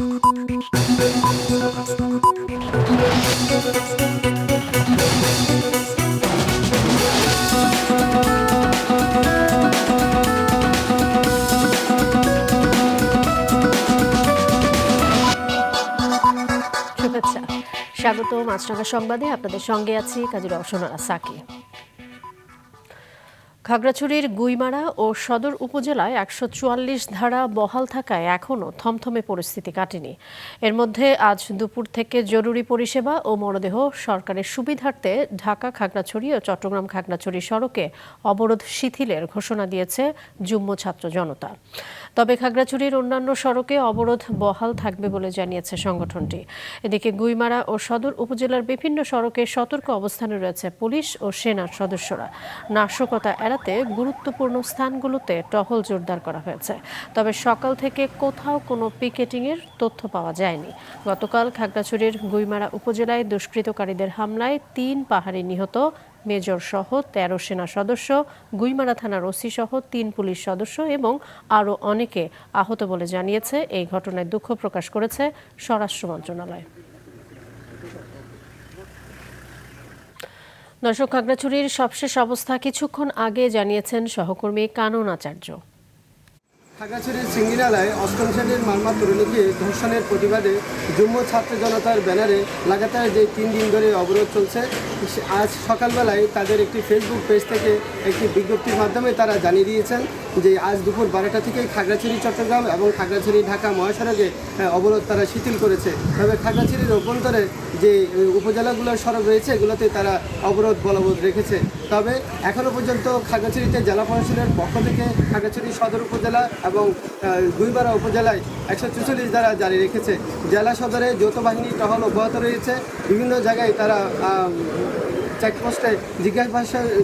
শুভেচ্ছা, স্বাগত মাছরাঙা সংবাদে। আপনাদের সঙ্গে আছি কাজী রওশনারা সাকি। খাগড়াছড়ির গুইমারা ও সদর উপজেলায় ১৪৪ ধারা বহাল থাকায় এখনও থমথমে পরিস্থিতি কাটেনি। এর মধ্যে আজ দুপুর থেকে জরুরি পরিষেবা ও মরদেহ সরকারের সুবিধার্থে ঢাকা খাগড়াছড়ি ও চট্টগ্রাম খাগড়াছড়ি সড়কে অবরোধ শিথিলের ঘোষণা দিয়েছে যুগ্ম ছাত্র জনতা। তবে খাগড়াছড়ির অন্যান্য সড়কে অবরোধ বহাল থাকবে বলে জানিয়েছে সংগঠনটি। এদিকে গুইমারা ও সদর উপজেলার বিভিন্ন সড়কে সতর্ক অবস্থানে রয়েছে পুলিশ ও সেনার সদস্যরা। নাশকতা এড়াতে গুরুত্বপূর্ণ স্থানগুলোতে টহল জোরদার করা হয়েছে। তবে সকাল থেকে কোথাও কোনো পিকেটিংয়ের তথ্য পাওয়া যায়নি। গতকাল খাগড়াছড়ির গুইমারা উপজেলায় দুষ্কৃতকারীদের হামলায় ৩ পাহাড়ি নিহত, মেজর সহ ১৩ সেনা সদস্য, গুইমারা থানার ওসি সহ ৩ পুলিশ সদস্য এবং আরও অনেকে আহত বলে জানিয়েছে। এই ঘটনায় দুঃখ প্রকাশ করেছে স্বরাষ্ট্র মন্ত্রণালয়। দর্শক, খাগড়াছড়ির সবশেষ অবস্থা কিছুক্ষণ আগে জানিয়েছেন সহকর্মী কানন আচার্য। খাগড়াছড়ির সিঙ্গিনালায় অষ্টম শ্রেণীর মারমা তরুণীকে ধর্ষণের প্রতিবাদে যুগ্ম ছাত্র জনতার ব্যানারে লাগাতার যে ৩ দিন ধরে অবরোধ চলছে, আজ সকালবেলায় তাদের একটি ফেসবুক পেজ থেকে একটি বিজ্ঞপ্তির মাধ্যমে তারা জানিয়ে দিয়েছেন যে আজ দুপুর ১২টা থেকেই খাগড়াছড়ি চট্টগ্রাম এবং খাগড়াছড়ি ঢাকা মহাসড়কে অবরোধ তারা শিথিল করেছে। তবে খাগড়াছড়ির অভ্যন্তরে যে উপজেলাগুলোর সড়ক রয়েছে এগুলোতে তারা অবরোধ বলবৎ রেখেছে। তবে এখনও পর্যন্ত খাগড়াছড়িতে জেলা প্রশাসনের পক্ষ থেকে খাগড়াছড়ি সদর উপজেলা এবং গুইমারা উপজেলায় ১৪৪ ধারা জারি রেখেছে। জেলা সদরে যৌথ বাহিনী টহল অব্যাহত রয়েছে। বিভিন্ন জায়গায় তারা চেকপোস্টে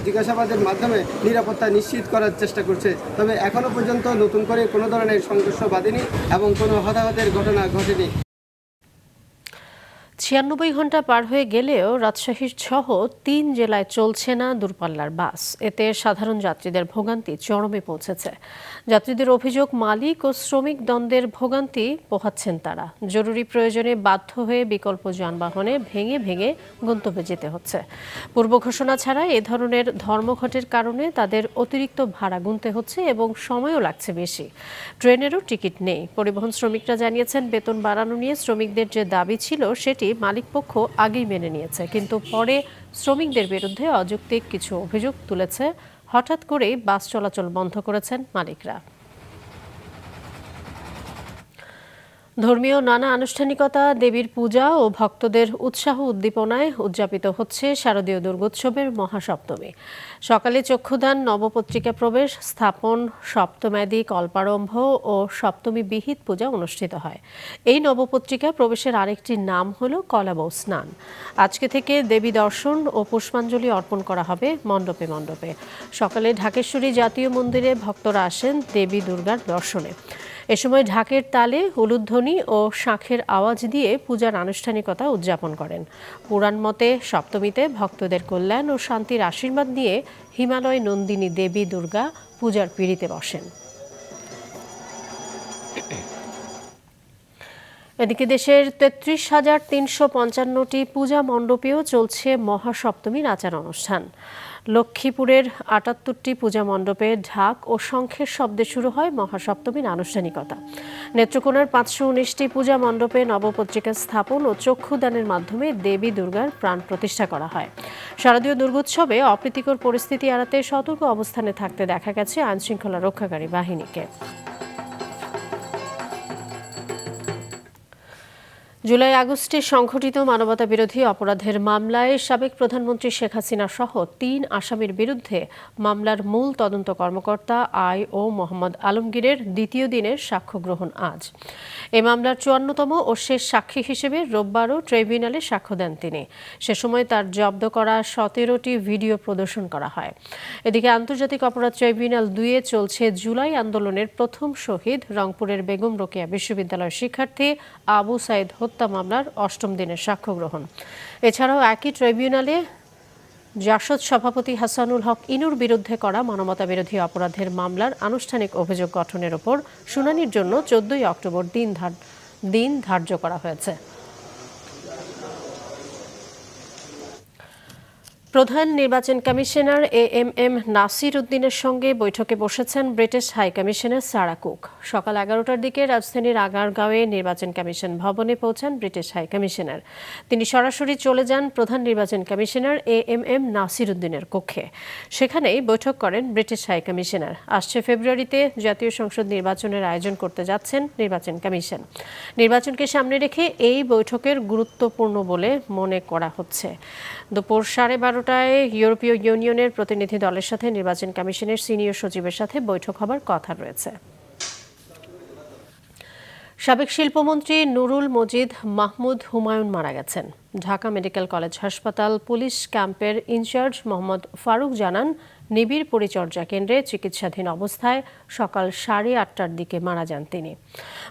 জিজ্ঞাসাবাদের মাধ্যমে নিরাপত্তা নিশ্চিত করার চেষ্টা করছে। তবে এখনও পর্যন্ত নতুন করে কোনো ধরনের সংঘর্ষ বাধেনি এবং কোনো হতাহতের ঘটনা ঘটেনি। ৯৬ ঘন্টা পার হয়ে গেলেও রাজশাহী সহ ৩ জেলায় চলছে না দূরপাল্লার বাস। এতে সাধারণ যাত্রীদের ভোগান্তি চরমে পৌঁছেছে। যাত্রীদের অভিযোগ, মালিক ও শ্রমিক দ্বন্দ্বের ভোগান্তি পোহাচ্ছেন তারা। জরুরি প্রয়োজনে বাধ্য হয়ে বিকল্প যানবাহনে ভেঙে ভেঙে গন্তব্যে যেতে হচ্ছে। পূর্ব ঘোষণা ছাড়া এ ধরনের ধর্মঘটের কারণে তাদের অতিরিক্ত ভাড়া গুনতে হচ্ছে এবং সময়ও লাগছে বেশি। ট্রেনেরও টিকিট নেই। পরিবহন শ্রমিকরা জানিয়েছেন, বেতন বাড়ানো নিয়ে শ্রমিকদের যে দাবি ছিল সেটি মালিকপক্ষ আগেই মেনে নিয়েছে, কিন্তু পরে শ্রমিকদের বিরুদ্ধে অযৌক্তিক কিছু অভিযোগ তুলেছে। হঠাৎ করেই বাস চলাচল বন্ধ করেছেন মালিকরা। ধর্মীয় নানা আনুষ্ঠানিকতা, দেবীর পূজা ও ভক্তদের উৎসাহ উদ্দীপনায় উদযাপিত হচ্ছে শারদীয় দুর্গোৎসবের মহাসপ্তমী। সকালে চক্ষুদান, নবপত্রিকা প্রবেশ, স্থাপন, সপ্তম্যাদী কল্পারম্ভ ও সপ্তমী বিহিত পূজা অনুষ্ঠিত হয়। এই নবপত্রিকা প্রবেশের আরেকটি নাম হল কলাবউ স্নান। আজকে থেকে দেবী দর্শন ও পুষ্পাঞ্জলি অর্পণ করা হবে মণ্ডপে মণ্ডপে। সকালে ঢাকেশ্বরী জাতীয় মন্দিরে ভক্তরা আসেন দেবী দুর্গার দর্শনে। এ সময় ঢাকের তালে, উলুধ্বনি ও শাঁখের আওয়াজ দিয়ে পূজার আনুষ্ঠানিকতা উদযাপন করেন। পুরাণ মতে সপ্তমীতে ভক্তদের কল্যাণ ও শান্তির আশীর্বাদ নিয়ে হিমালয় নন্দিনী দেবী দুর্গা পূজার পিঁড়িতে বসেন। এদিকে দেশের ৩৩,৩৫৫টি পূজা মণ্ডপেও চলছে মহাসপ্তমীর আচার অনুষ্ঠান। লক্ষ্মীপুরের ৭৮টি পূজা মণ্ডপে ঢাক ও শঙ্খের শব্দে শুরু হয় মহাসপ্তমীর আনুষ্ঠানিকতা। নেত্রকোনার ৫১৯টি পূজা মণ্ডপে নবপত্রিকা স্থাপন ও চক্ষুদানের মাধ্যমে দেবী দুর্গার প্রাণ প্রতিষ্ঠা করা হয়। শারদীয় দুর্গোৎসবে অপ্রীতিকর পরিস্থিতি এড়াতে সতর্ক অবস্থানে থাকতে দেখা গেছে আইনশৃঙ্খলা রক্ষাকারী বাহিনীকে। জুলাই আগস্টে সংঘটিত মানবতাবিরোধী অপরাধের মামলায় সাবেক প্রধানমন্ত্রী শেখ হাসিনা সহ ৩ আসামির বিরুদ্ধে মামলার মূল তদন্ত কর্মকর্তা আই.ও. মোহাম্মদ আলমগীরের দ্বিতীয় দিনের সাক্ষ্য গ্রহণ আজ। এ মামলার ৫৪তম ও শেষ সাক্ষী হিসেবে রোববারও ট্রাইব্যুনালে সাক্ষ্য দেন তিনি। সে সময় তার জব্দ করা ১৭টি ভিডিও প্রদর্শন করা হয়। এদিকে আন্তর্জাতিক অপরাধ ট্রাইব্যুনাল ২-এ চলছে জুলাই আন্দোলনের প্রথম শহীদ রংপুরের বেগম রোকেয়া বিশ্ববিদ্যালয়ের শিক্ষার্থী আবু সাইদ হত্যা মামলার ৮ম দিনের সাক্ষ্য গ্রহণ। এছাড়াও একই ট্রাইব্যুনালে জাসদ সভাপতি হাসানুল হক ইনুর বিরুদ্ধে করা মানবতাবিরোধী অপরাধের মামলার আনুষ্ঠানিক অভিযোগ গঠনের ওপর শুনানির জন্য ১৪ই অক্টোবর দিন দিন ধার্য করা হয়েছে। প্রধান নির্বাচন কমিশনার এএমএম নাসির উদ্দিনের সঙ্গে বৈঠকে বসেছেন British high commissioner Sarah Cook. সকাল 11টার দিকে রাজধানীর আগারগাঁওয়ে নির্বাচন কমিশন ভবনে পৌঁছান ব্রিটিশ হাই কমিশনার। তিনি সরাসরি চলে যান প্রধান নির্বাচন কমিশনার এএমএম নাসির উদ্দিনের কক্ষে। সেখানেই বৈঠক করেন ব্রিটিশ হাই কমিশনার। আসছে ফেব্রুয়ারিতে জাতীয় সংসদ নির্বাচনের আয়োজন করতে যাচ্ছেন নির্বাচন কমিশন। নির্বাচনকে সামনে রেখে এই বৈঠকের গুরুত্বপূর্ণ বলে মনে করা হচ্ছে। দুপুর 12:30টায় ইউরোপীয় ইউনিয়নের প্রতিনিধি দলের সাথে নির্বাচন কমিশনের সিনিয়র সচিবের সাথে বৈঠক হবার কথা রয়েছে। সাবেক শিল্পমন্ত্রী নুরুল মজিদ মাহমুদ হুমায়ুন মারা গেছেন। ঢাকা মেডিকেল কলেজ হাসপাতাল পুলিশ ক্যাম্পের ইনচার্জ মোহাম্মদ ফারুক জানান, নিবিড় পরিচর্যা কেন্দ্রে চিকিৎসাধীন অবস্থায় সকাল 8:30টার দিকে মারা যান তিনি।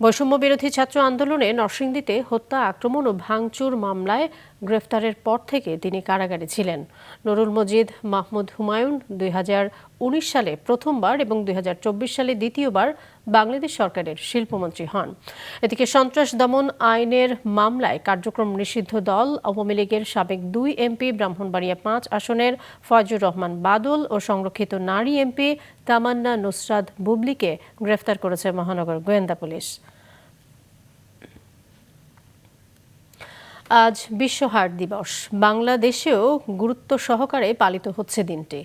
বৈষম্য বিরোধী ছাত্র আন্দোলনে নরসিংদীতে হত্যা, আক্রমণ ও ভাঙচুর মামলায় গ্রেফতারের পর থেকে তিনি কারাগারে ছিলেন। নুরুল মজিদ মাহমুদ হুমায়ুন 2019 সালে প্রথমবার এবং 2024 সালে দ্বিতীয়বার বাংলাদেশ সরকারের শিল্পমন্ত্রী হন। এদিকে সন্ত্রাস দমন আইনের মামলায় কার্যক্রম নিষিদ্ধ দল আওয়ামী লীগের সাবেক 2 এমপি ব্রাহ্মণবাড়িয়া 5 আসনের ফয়জুর রহমান বাদল ও সংরক্ষিত নারী এমপি তামান্না নুসরাত বুবলিকে গ্রেফতার করেছে মহানগর গোয়েন্দা পুলিশ। আজ বিশ্ব হার্ট দিবস। বাংলাদেশেও গুরুত্ব সহকারে পালিত হচ্ছে দিনটি।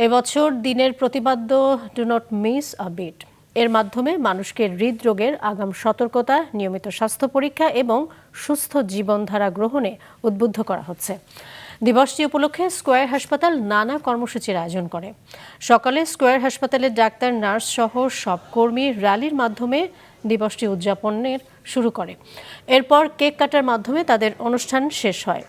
এবছর দিনের প্রতিপাদ্য do not miss a beat. এর মাধ্যমে মানুষকে হৃদরোগের আগাম সতর্কতা, নিয়মিত স্বাস্থ্য পরীক্ষা এবং সুস্থ জীবনধারা গ্রহণে উদ্বুদ্ধ করা হচ্ছে। দিবসটি উপলক্ষে স্কয়ার হাসপাতাল নানা কর্মসূচির আয়োজন করে। সকালে স্কয়ার হাসপাতালের ডাক্তার, নার্স সহ সব কর্মী র্যালির মাধ্যমে দিবসটি উদযাপনের শুরু করে। এরপর কেক কাটার মাধ্যমে তাদের অনুষ্ঠান শেষ হয়।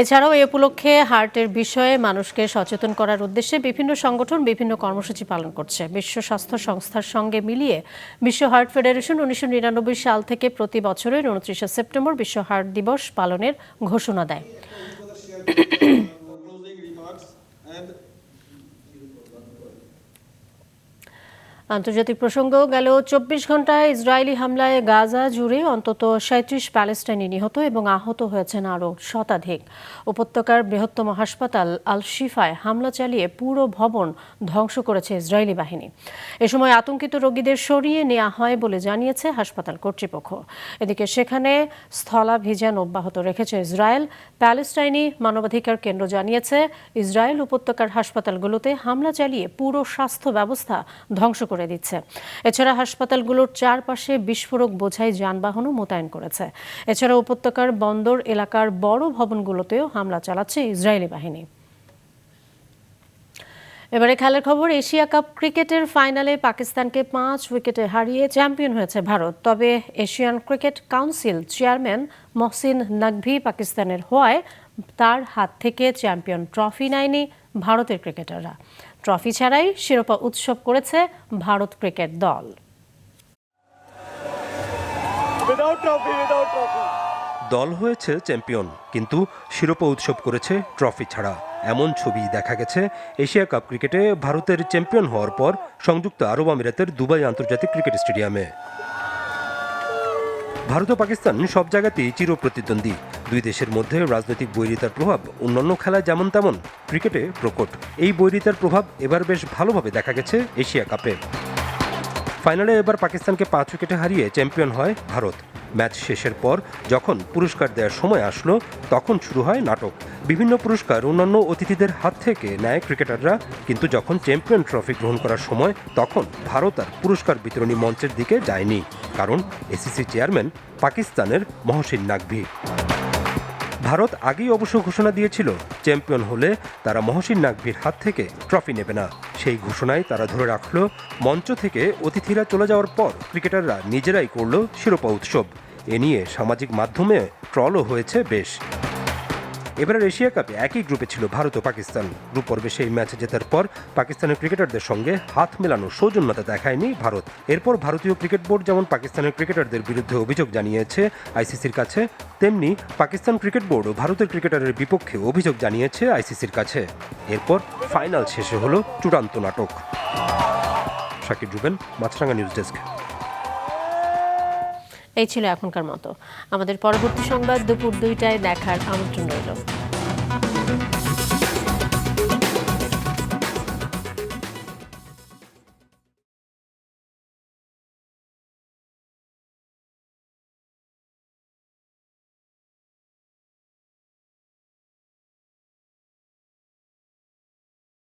এছাড়াও এই উপলক্ষে হার্টের বিষয়ে মানুষকে সচেতন করার উদ্দেশ্যে বিভিন্ন সংগঠন বিভিন্ন কর্মসূচি পালন করছে। বিশ্ব স্বাস্থ্য সংস্থার সঙ্গে মিলিয়ে বিশ্ব হার্ট ফেডারেশন 1999 সাল থেকে প্রতি বছরের 29শে সেপ্টেম্বর বিশ্ব হার্ট দিবস পালনের ঘোষণা দেয়। আন্তর্জাতিক প্রসঙ্গ, গেল 24 ঘন্টায় ইসরায়েলি হামলায় গাজা জুড়ে অন্তত 37 প্যালেস্টাইনি নিহত এবং আহত হয়েছেন আরও শতাধিক। উপত্যকার বৃহত্তম হাসপাতাল আল শিফায় হামলা চালিয়ে পুরো ভবন ধ্বংস করেছে ইসরায়েলি বাহিনী। এ সময় আতঙ্কিত রোগীদের সরিয়ে নেওয়া হয় বলে জানিয়েছে হাসপাতাল কর্তৃপক্ষ। এদিকে সেখানে স্থলাভিযান অব্যাহত রেখেছে ইসরায়েল। প্যালেস্টাইনি মানবাধিকার কেন্দ্র জানিয়েছে, ইসরায়েল উপত্যকার হাসপাতালগুলোতে হামলা চালিয়ে পুরো স্বাস্থ্য ব্যবস্থা ধ্বংস করে দিচ্ছে। এছাড়া হাসপাতালগুলোর চারপাশে বিস্ফোরক বোঝাই যানবাহনও মোতায়েন করেছে। এছাড়া উপত্যকার বন্দর এলাকার বড় ভবনগুলোতেও হামলা চালাচ্ছে ইসরায়েলি বাহিনী। এবারে খেলার খবর। এশিয়া কাপ ক্রিকেটের ফাইনালে পাকিস্তানকে 5 উইকেটে হারিয়ে চ্যাম্পিয়ন হয়েছে ভারত। তবে Asian cricket council chairman Mohsin Naqvi পাকিস্তানের হওয়ায় তার হাত থেকে চ্যাম্পিয়ন ট্রফি নেয়নি ভারতের ক্রিকেটাররা। ট্রফি ছাড়াই শিরোপা উৎসব করেছে ভারত ক্রিকেট দল। দল হয়েছে চ্যাম্পিয়ন, কিন্তু শিরোপা উৎসব করেছে ট্রফি ছাড়া। এমন ছবি দেখা গেছে এশিয়া কাপ ক্রিকেটে ভারতের চ্যাম্পিয়ন হওয়ার পর সংযুক্ত আরব আমিরাতের দুবাই আন্তর্জাতিক ক্রিকেট স্টেডিয়ামে। ভারত ও পাকিস্তান সব জায়গাতেই চিরপ্রতিদ্বন্দ্বী। দুই দেশের মধ্যে রাজনৈতিক বৈরিতার প্রভাব অন্যান্য খেলায় যেমন তেমন ক্রিকেটে প্রকট। এই বৈরিতার প্রভাব এবার বেশ ভালোভাবে দেখা গেছে এশিয়া কাপে। ফাইনালে এবার পাকিস্তানকে 5 উইকেটে হারিয়ে চ্যাম্পিয়ন হয় ভারত। ম্যাচ শেষের পর যখন পুরস্কার দেওয়ার সময় আসলো, তখন শুরু হয় নাটক। বিভিন্ন পুরস্কার অন্যান্য অতিথিদের হাত থেকে নেয় ক্রিকেটাররা, কিন্তু যখন চ্যাম্পিয়ন ট্রফি গ্রহণ করার সময় তখন ভারত আর পুরস্কার বিতরণী মঞ্চের দিকে যায়নি, কারণ এসিসি চেয়ারম্যান পাকিস্তানের মহসিন নকভি। ভারত আগেই অবশ্য ঘোষণা দিয়েছিল, চ্যাম্পিয়ন হলে তারা মহসিন নকভির হাত থেকে ট্রফি নেবে না। সেই ঘোষণায় তারা ধরে রাখলো। মঞ্চ থেকে অতিথিরা চলে যাওয়ার পর ক্রিকেটাররা নিজেরাই করল শিরোপা উৎসব। এ নিয়ে সামাজিক মাধ্যমে ট্রলও হয়েছে বেশ। এবারের এশিয়া কাপে একই গ্রুপে ছিল ভারত ও পাকিস্তান। গ্রুপ পর্বে সেই ম্যাচ জেতার পর পাকিস্তানের ক্রিকেটারদের সঙ্গে হাত মেলানোর সৌজন্যতা দেখায়নি ভারত। এরপর ভারতীয় ক্রিকেট বোর্ড যেমন পাকিস্তানের ক্রিকেটারদের বিরুদ্ধে অভিযোগ জানিয়েছে আইসিসির কাছে, তেমনি পাকিস্তান ক্রিকেট বোর্ডও ভারতের ক্রিকেটারের বিপক্ষে অভিযোগ জানিয়েছে আইসিসির কাছে। এরপর ফাইনাল শেষে হলো চূড়ান্ত নাটক। শাকিব রুবেন, মাছরাঙ্গা নিউজ ডেস্ক। এই ছিল এখনকার মতো। আমাদের পরবর্তী সংবাদ দুপুর 2টায় দেখার আমন্ত্রণ রইল।